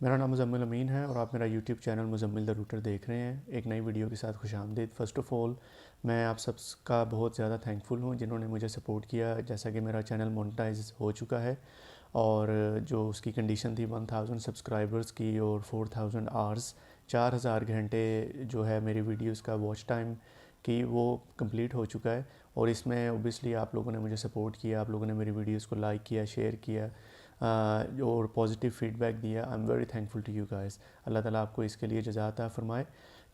मेरा नाम मुज़म्मिल अमीन है और आप मेरा YouTube channel Muzammil the router देख रहे हैं। एक नई वीडियो के साथ खुशामदीद। फ़र्स्ट ऑफ़ ऑल मैं आप सबका बहुत ज़्यादा थैंकफुल हूँ जिन्होंने मुझे सपोर्ट किया। जैसा कि मेरा चैनल मोनेटाइज हो चुका है और जो उसकी कंडीशन थी 1000 सब्सक्राइबर्स की और 4000 आवर्स 4000 घंटे जो है मेरी वीडियोस का वॉच टाइम की वो कंप्लीट हो चुका है। और इसमें ओबियसली आप लोगों ने मुझे सपोर्ट किया, आप लोगों ने मेरी वीडियोस को लाइक किया, शेयर किया और पॉजिटिव फीडबैक दिया। I am very thankful to you guys. अल्लाह ताला आपको इसके लिए जज़ा अता फरमाए।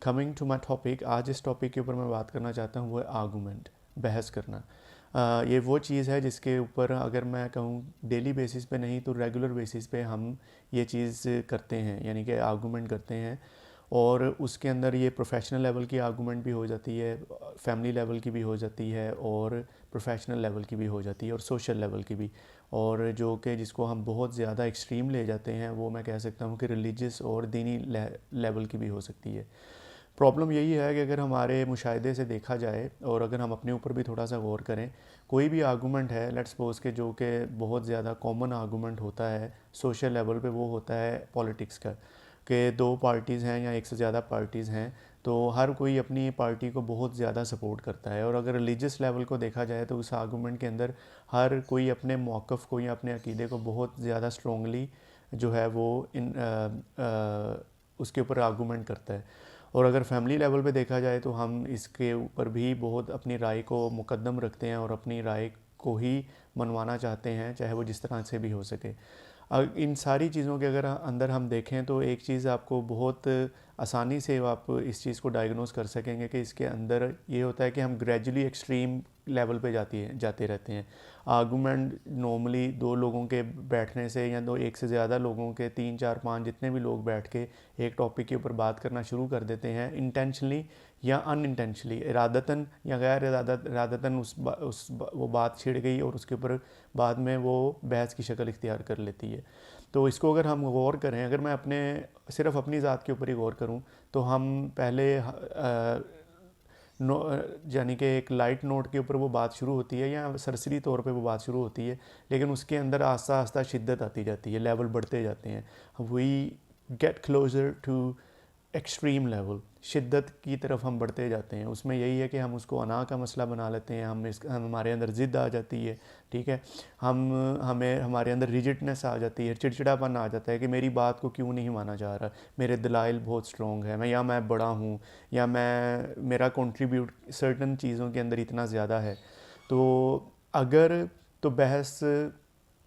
कमिंग टू माई टॉपिक, आज इस टॉपिक के ऊपर मैं बात करना चाहता हूँ वो है आर्गूमेंट, बहस करना। ये वो चीज़ है जिसके ऊपर अगर मैं कहूँ डेली बेसिस पे नहीं तो रेगुलर बेसिस पे हम ये चीज़ करते हैं, यानी कि आर्गूमेंट करते हैं। और उसके अंदर ये प्रोफेशनल लेवल की आर्गूमेंट भी हो जाती है, फैमिली लेवल की भी हो जाती है और प्रोफेशनल लेवल की भी हो जाती है और सोशल लेवल की भी। और जो कि जिसको हम बहुत ज़्यादा एक्सट्रीम ले जाते हैं वो मैं कह सकता हूँ कि रिलीजियस और दीनी लेवल की भी हो सकती है। प्रॉब्लम यही है कि अगर हमारे मुशाहिदे से देखा जाए और अगर हम अपने ऊपर भी थोड़ा सा गौर करें, कोई भी आर्गूमेंट है लेट्स सपोज के जो कि बहुत ज़्यादा कॉमन आर्गूमेंट होता है सोशल लेवल पे, वो होता है पॉलिटिक्स का। कि दो पार्टीज़ हैं या एक से ज़्यादा पार्टीज़ हैं तो हर कोई अपनी पार्टी को बहुत ज़्यादा सपोर्ट करता है। और अगर रिलीजियस लेवल को देखा जाए तो उस आर्गूमेंट के अंदर हर कोई अपने मौक़िफ़ को या अपने अकीदे को बहुत ज़्यादा स्ट्रॉन्गली जो है वो उसके ऊपर आर्गूमेंट करता है। और अगर फैमिली लेवल पे देखा जाए तो हम इसके ऊपर भी बहुत अपनी राय को मुकद्दम रखते हैं और अपनी राय को ही मनवाना चाहते हैं, चाहे वो जिस तरह से भी हो सके। इन सारी चीज़ों के अगर अंदर हम देखें तो एक चीज़ आपको बहुत आसानी से आप इस चीज़ को डायग्नोस कर सकेंगे कि इसके अंदर ये होता है कि हम ग्रेजुअली एक्सट्रीम लेवल पे जाते रहते हैं। आर्गूमेंट नॉर्मली दो लोगों के बैठने से या दो एक से ज़्यादा लोगों के, तीन चार पाँच जितने भी लोग बैठ के एक टॉपिक के ऊपर बात करना शुरू कर देते हैं, इंटेंशनली या अनइंटेंशनली, इरादतन या गैर इरादतन वो बात छिड़ गई और उसके ऊपर बाद में वो बहस की शक्ल इख्तियार कर लेती है। तो इसको अगर हम गौर करें, अगर मैं सिर्फ अपनी ज़ात के ऊपर ही गौर करूं तो हम पहले यानी कि एक लाइट नोट के ऊपर वो बात शुरू होती है या सरसरी तौर पे वो बात शुरू होती है, लेकिन उसके अंदर आस्ता आस्ता शिद्दत आती जाती है, लेवल बढ़ते जाते हैं। We get closer to extreme level, शिद्दत की तरफ हम बढ़ते जाते हैं। उसमें यही है कि हम उसको अना का मसला बना लेते हैं, हम हमारे अंदर ज़िद्द आ जाती है, ठीक है। हमारे अंदर रिजिडनेस आ जाती है, चिड़चिड़ापन आ जाता है कि मेरी बात को क्यों नहीं माना जा रहा, मेरे दलाइल बहुत स्ट्रॉन्ग है, मैं बड़ा हूँ या मेरा कंट्रीब्यूट सर्टन चीज़ों के अंदर इतना ज़्यादा है। तो अगर तो बहस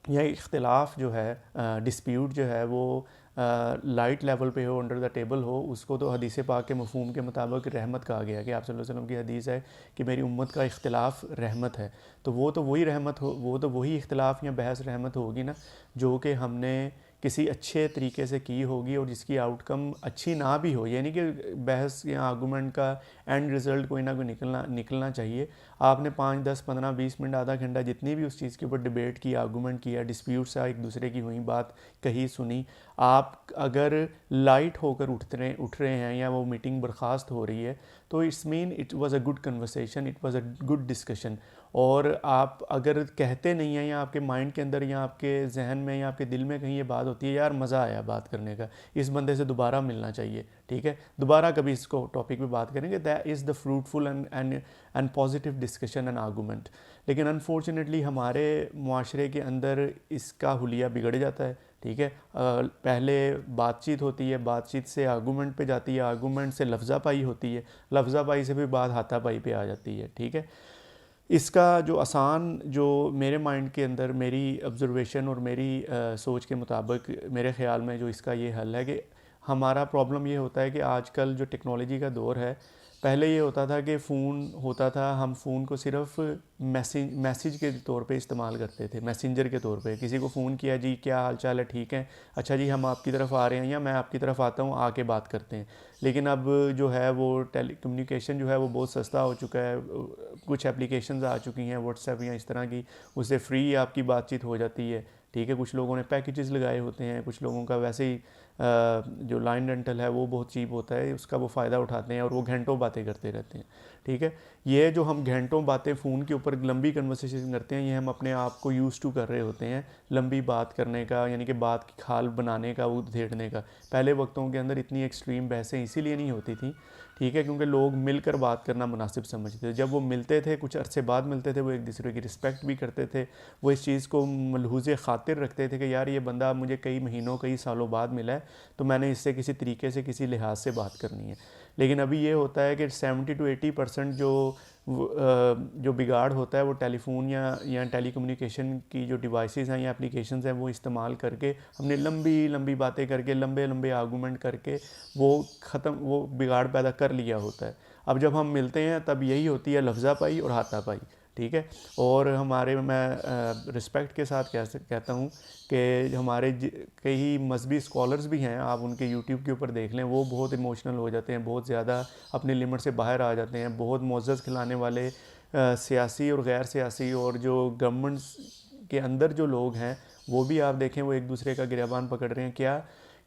या इख्तिलाफ जो है, डिस्प्यूट जो है वो लाइट लेवल पे हो, अंडर द टेबल हो, उसको तो हदीस पाक के मफहूम के मुताबिक रहमत कहा गया कि आप सल्लल्लाहु अलैहि वसल्लम की हदीस है कि मेरी उम्मत का इख्तिलाफ रहमत है। तो वो तो वही इख्तिलाफ या बहस रहमत होगी ना जो कि हमने किसी अच्छे तरीके से की होगी और जिसकी आउटकम अच्छी ना भी हो, यानी कि बहस या आर्गूमेंट का एंड रिज़ल्ट कोई ना कोई निकलना चाहिए। आपने 5, 10, 15, 20 मिनट, आधा घंटा जितनी भी उस चीज़ के ऊपर डिबेट की, आर्गूमेंट किया, डिस्प्यूट्स एक दूसरे की हुई, बात कही सुनी, आप अगर लाइट होकर उठ रहे हैं या वो मीटिंग बर्खास्त हो रही है तो it's mean it was a good conversation, it was a good discussion. और आप अगर कहते नहीं हैं या आपके माइंड के अंदर या आपके जहन में या आपके दिल में कहीं ये बात होती है यार मज़ा आया बात करने का, इस बंदे से दोबारा मिलना चाहिए, ठीक है, दोबारा कभी इसको टॉपिक पे बात करेंगे, that is the fruitful and positive discussion and argument. लेकिन अनफॉर्चुनेटली हमारे मुआशरे के अंदर इसका हुलिया बिगड़ जाता है, ठीक है। पहले बातचीत होती है, बातचीत से आर्गूमेंट पे जाती है, आर्गूमेंट से लफ्ज़ा पाई होती है, लफ्ज़ा पाई से भी बात हाथापाई पे आ जाती है, ठीक है। इसका जो आसान, जो मेरे माइंड के अंदर मेरी ऑब्जर्वेशन और मेरी सोच के मुताबिक मेरे ख़्याल में जो इसका ये हल है कि हमारा प्रॉब्लम ये होता है कि आजकल जो टेक्नोलॉजी का दौर है, पहले ये होता था कि फ़ोन होता था, हम फ़ोन को सिर्फ मैसेज के तौर पे इस्तेमाल करते थे, मैसेंजर के तौर पे किसी को फ़ोन किया, जी क्या हाल चाल है, ठीक है, अच्छा जी हम आपकी तरफ आ रहे हैं या मैं आपकी तरफ आता हूँ, आके बात करते हैं। लेकिन अब जो है वो टेली कम्युनिकेशन जो है वो बहुत सस्ता हो चुका है, कुछ एप्लीकेशंस आ चुकी हैं व्हाट्सएप या इस तरह की, उससे फ्री आपकी बातचीत हो जाती है, ठीक है। कुछ लोगों ने पैकेजेस लगाए होते हैं, कुछ लोगों का वैसे ही जो लाइन रेंटल है वो बहुत चीप होता है, उसका वो फ़ायदा उठाते हैं और वो घंटों बातें करते रहते हैं, ठीक है। ये जो हम घंटों बातें फ़ोन के ऊपर लंबी कन्वर्सेशन करते हैं, ये हम अपने आप को यूज़ टू कर रहे होते हैं लंबी बात करने का, यानी कि बात की खाल बनाने का, वो उधेड़ने का। पहले वक्तों के अंदर इतनी एक्सट्रीम बहसें इसीलिए नहीं होती थी, ठीक है, क्योंकि लोग मिलकर बात करना मुनासिब समझते थे। जब वो मिलते थे, कुछ अरसे बाद मिलते थे, वो एक दूसरे की रिस्पेक्ट भी करते थे, वो इस चीज़ को मलहूज़े ख़ातिर रखते थे कि यार ये बंदा मुझे कई महीनों कई सालों बाद मिला है, तो मैंने इससे किसी तरीके से किसी लिहाज से बात करनी है। लेकिन अभी ये होता है कि 70 to 80% जो बिगाड़ होता है वो टेलीफोन या टेलीकम्युनिकेशन की जो डिवाइसेस हैं या एप्लीकेशंस हैं वो इस्तेमाल करके, हमने लंबी लंबी बातें करके, लंबे लंबे आर्गूमेंट करके वो बिगाड़ पैदा कर लिया होता है। अब जब हम मिलते हैं तब यही होती है लफ्ज़ापाई और हाथापाई, ठीक है। और मैं रिस्पेक्ट के साथ कहता हूँ कि हमारे कई मजहबी स्कॉलर्स भी हैं, आप उनके यूट्यूब के ऊपर देख लें, वो बहुत इमोशनल हो जाते हैं, बहुत ज़्यादा अपनी लिमिट से बाहर आ जाते हैं। बहुत मोअज़्ज़ज़ खिलाने वाले सियासी और गैर सियासी और जो गवर्नमेंट्स के अंदर जो लोग हैं वो भी आप देखें, वो एक दूसरे का गिरबान पकड़ रहे हैं। क्या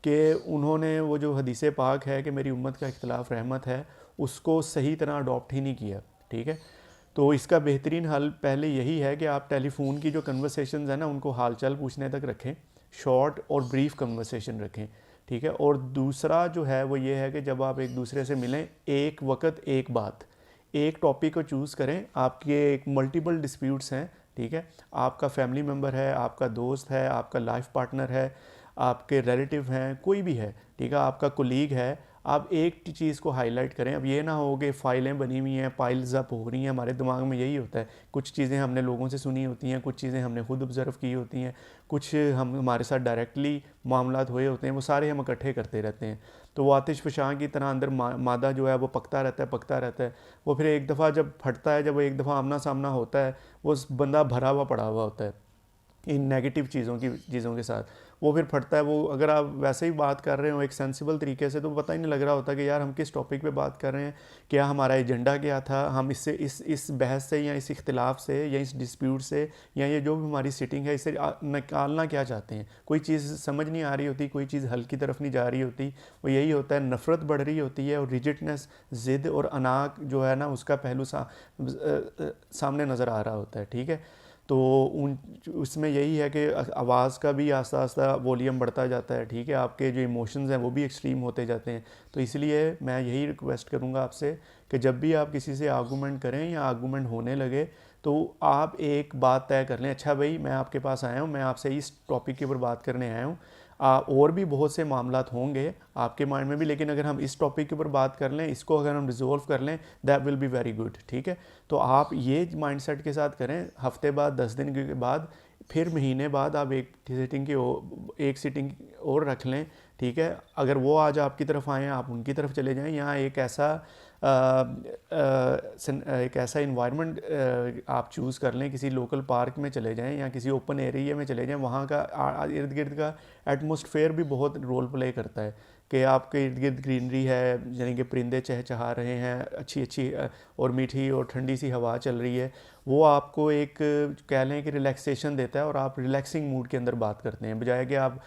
कि उन्होंने वो जो हदीस पाक है कि मेरी उम्मत का इख्तिलाफ रहमत है, उसको सही तरह अडॉप्ट ही नहीं किया, ठीक है। तो इसका बेहतरीन हल पहले यही है कि आप टेलीफोन की जो कन्वर्सेशन है ना, उनको हालचाल पूछने तक रखें, शॉर्ट और ब्रीफ कन्वर्सेशन रखें, ठीक है। और दूसरा जो है वो ये है कि जब आप एक दूसरे से मिलें, एक वक्त एक बात, एक टॉपिक को चूज़ करें। आपके एक मल्टीपल डिस्प्यूट्स हैं, ठीक है, आपका फैमिली मेम्बर है, आपका दोस्त है, आपका लाइफ पार्टनर है, आपके रिलेटिव हैं, कोई भी है, ठीक है, आपका कोलीग है, आप एक चीज़ को हाईलाइट करें। अब ये ना हो कि फ़ाइलें बनी हुई हैं, पाइल्स अप हो रही हैं, हमारे दिमाग में यही होता है, कुछ चीज़ें हमने लोगों से सुनी होती हैं, कुछ चीज़ें हमने खुद ऑब्ज़र्व की होती हैं, कुछ हमारे साथ डायरेक्टली मामलात हुए होते हैं, वो सारे हम इकट्ठे करते रहते हैं। तो वो आतिश फ़शां की तरह अंदर मादा जो है वो पकता रहता है। वो फिर एक दफ़ा जब फटता है, जब वो एक दफ़ा आमना सामना होता है, वो बंदा भरा हुआ पड़ा हुआ होता है इन नेगेटिव चीज़ों के साथ, वो फिर फटता है। वो अगर आप वैसे ही बात कर रहे हो एक सेंसिबल तरीके से, तो पता ही नहीं लग रहा होता कि यार हम किस टॉपिक पे बात कर रहे हैं, क्या हमारा एजेंडा क्या था, हम इससे इस बहस से या इस इख्तिलाफ से या इस डिस्प्यूट से या ये जो भी हमारी सिटिंग है इससे निकालना क्या चाहते हैं। कोई चीज़ समझ नहीं आ रही होती, कोई चीज़ हल की तरफ नहीं जा रही होती, वो यही होता है, नफ़रत बढ़ रही होती है और रिजिडनेस, ज़िद और अनाक जो है ना, उसका पहलू सामने नज़र आ रहा होता है, ठीक है। तो उसमें यही है कि आवाज़ का भी आस्ता आस्ता वॉल्यूम बढ़ता जाता है, ठीक है, आपके जो इमोशंस हैं वो भी एक्सट्रीम होते जाते हैं। तो इसलिए मैं यही रिक्वेस्ट करूँगा आपसे कि जब भी आप किसी से आर्गूमेंट करें या आर्गूमेंट होने लगे, तो आप एक बात तय कर लें, अच्छा भाई मैं आपके पास आया हूँ, मैं आपसे इस टॉपिक के ऊपर बात करने आया हूँ, और भी बहुत से मामलात होंगे आपके माइंड में भी, लेकिन अगर हम इस टॉपिक के ऊपर बात कर लें, इसको अगर हम रिजोल्व कर लें, that will be very good, ठीक है। तो आप ये माइंडसेट के साथ करें, हफ्ते बाद, 10 दिन के बाद, फिर महीने बाद आप एक सिटिंग और रख लें, ठीक है। अगर वो आज आपकी तरफ आएँ, आप उनकी तरफ चले जाएँ, यहाँ एक ऐसा इन्वायरमेंट आप चूज़ कर लें, किसी लोकल पार्क में चले जाएं या किसी ओपन एरिया में चले जाएं, वहाँ का इर्द गिर्द का एटमॉस्फेयर भी बहुत रोल प्ले करता है कि आपके इर्द गिर्द ग्रीनरी है, यानी कि परिंदे चहचहा रहे हैं, अच्छी और मीठी और ठंडी सी हवा चल रही है, वो आपको एक कह लें कि रिलैक्सेशन देता है और आप रिलैक्सिंग मूड के अंदर बात करते हैं, बजाय कि आप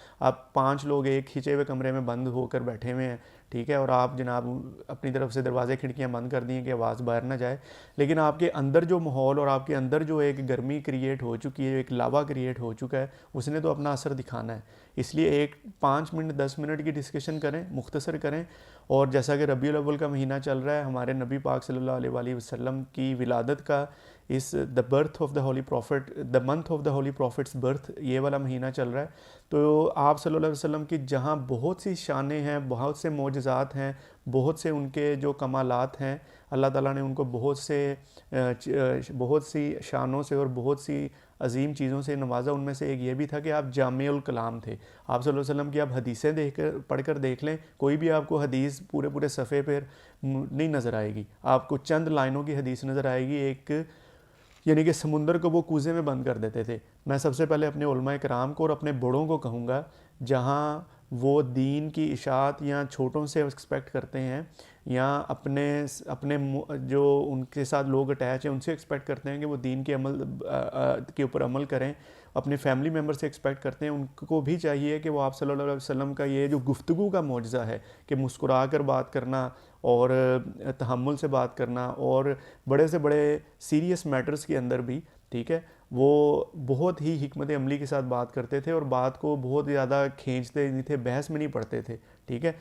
5 लोग एक खिंचे हुए कमरे में बंद होकर बैठे हुए हैं, ठीक है, और आप जनाब अपनी तरफ से दरवाजे खिड़कियां बंद कर दी हैं कि आवाज़ बाहर ना जाए, लेकिन आपके अंदर जो माहौल और आपके अंदर जो एक गर्मी क्रिएट हो चुकी है, एक लावा क्रिएट हो चुका है, उसने तो अपना असर दिखाना है। इसलिए एक 5 मिनट 10 मिनट की डिस्कशन करें, मुख्तसर करें। और जैसा कि रबीउल अव्वल का महीना चल रहा है, हमारे नबी पाक सल्लल्लाहु अलैहि वसल्लम की विलादत का इस the birth of the holy prophet, the month of the Holi profits birth, ये वाला महीना चल रहा है। तो आप सल्लल्लाहु अलैहि वसल्लम की जहाँ बहुत सी शानें हैं, बहुत से मोजज़ात हैं, बहुत से उनके जो कमालात हैं, अल्लाह ताला ने उनको बहुत सी शानों से और बहुत सी अजीम चीज़ों से नवाजा। उनमें से एक ये भी था कि आप जामिउल कलाम थे। आप सल्लल्लाहु अलैहि वसल्लम की आप हदीसें पढ़कर देख लें, कोई भी आपको हदीस पूरे सफ़े पर नहीं नज़र आएगी, आपको चंद लाइनों की हदीस नज़र आएगी। एक यानी कि समुंदर को वो कूज़े में बंद कर देते थे। मैं सबसे पहले अपने उलमा कराम को और अपने बड़ों को कहूँगा, जहाँ वो दीन की इशाअत या छोटों से एक्सपेक्ट करते हैं, या अपने अपने जो उनके साथ लोग अटैच हैं उनसे एक्सपेक्ट करते हैं कि वो दीन के के ऊपर अमल करें, अपने फैमिली मेम्बर से एक्सपेक्ट करते हैं। उनको भी चाहिए कि वो आप सल्लल्लाहु अलैहि वसल्लम का ये जो गुफ्तगू का मौजज़ा है कि मुस्कुरा कर बात करना और तहम्मुल से बात करना, और बड़े से बड़े सीरियस मैटर्स के अंदर भी, ठीक है, वो बहुत ही हिकमत अमली के साथ बात करते थे और बात को बहुत ज़्यादा खींचते नहीं थे, बहस में नहीं पड़ते थे, ठीक है।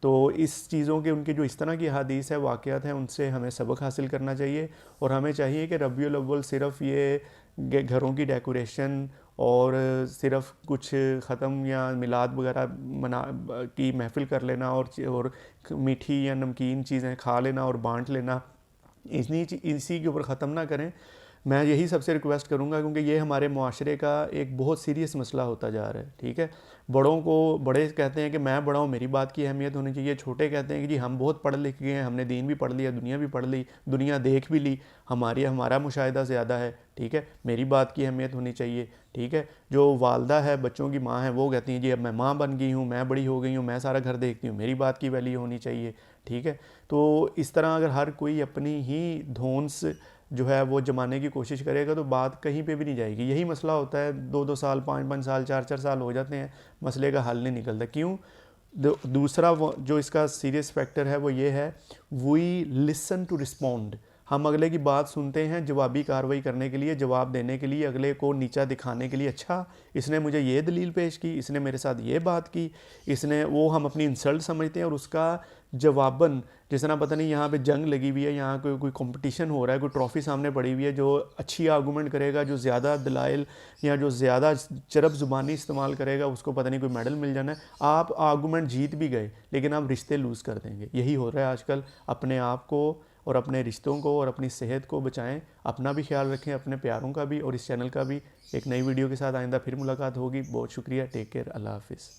तो इस चीज़ों के उनके जो इस तरह की हदीस है, वाक़यात हैं, उनसे हमें सबक हासिल करना चाहिए। और हमें चाहिए कि रबीउल अव्वल सिर्फ़ ये घरों की डेकोरेशन और सिर्फ़ कुछ ख़त्म या मिलाद वगैरह मना की महफ़िल कर लेना और मीठी या नमकीन चीज़ें खा लेना और बांट लेना, इसी के ऊपर ख़त्म ना करें। मैं यही सबसे रिक्वेस्ट करूंगा, क्योंकि ये हमारे मुआशरे का एक बहुत सीरियस मसला होता जा रहा है, ठीक है। बड़े कहते हैं कि मैं बड़ा हूँ, मेरी बात की अहमियत होनी चाहिए। छोटे कहते हैं कि जी हम बहुत पढ़ लिख गए हैं, हमने दीन भी पढ़ लिया, दुनिया भी पढ़ ली, दुनिया देख भी ली, हमारा मुशाहिदा ज़्यादा है, ठीक है, मेरी बात की अहमियत होनी चाहिए, ठीक है। जो वालदा है, बच्चों की माँ है, वो कहती हैं जी अब मैं माँ बन गई हूँ, मैं बड़ी हो गई हूँ, मैं सारा घर देखती हूँ, मेरी बात की वैल्यू होनी चाहिए, ठीक है। तो इस तरह अगर हर कोई अपनी ही धौंस जो है वो जमाने की कोशिश करेगा तो बात कहीं पे भी नहीं जाएगी। यही मसला होता है, 2-2 साल, 5-5 साल, 4-4 साल हो जाते हैं, मसले का हल नहीं निकलता। क्यों? दूसरा जो इसका सीरियस फैक्टर है वो ये है, वी लिसन टू रिस्पॉन्ड। हम अगले की बात सुनते हैं जवाबी कार्रवाई करने के लिए, जवाब देने के लिए, अगले को नीचा दिखाने के लिए। अच्छा, इसने मुझे ये दलील पेश की, इसने मेरे साथ ये बात की, इसने वो, हम अपनी इंसल्ट समझते हैं और उसका जवाबन, जिस तरह पता नहीं यहाँ पे जंग लगी हुई है, यहाँ कोई कंपटीशन हो रहा है, कोई ट्रॉफी सामने पड़ी हुई है, जो अच्छी आर्गूमेंट करेगा, जो ज़्यादा दलाइल या जो ज़्यादा चरब ज़ुबानी इस्तेमाल करेगा, उसको पता नहीं कोई मेडल मिल जाना है। आप आर्गूमेंट जीत भी गए लेकिन आप रिश्ते लूज़ कर देंगे। यही हो रहा है आजकल। अपने आप को और अपने रिश्तों को और अपनी सेहत को बचाएं, अपना भी ख्याल रखें, अपने प्यारों का भी और इस चैनल का भी। एक नई वीडियो के साथ आइंदा फिर मुलाकात होगी। बहुत शुक्रिया, टेक केयर, अल्लाह हाफिज़।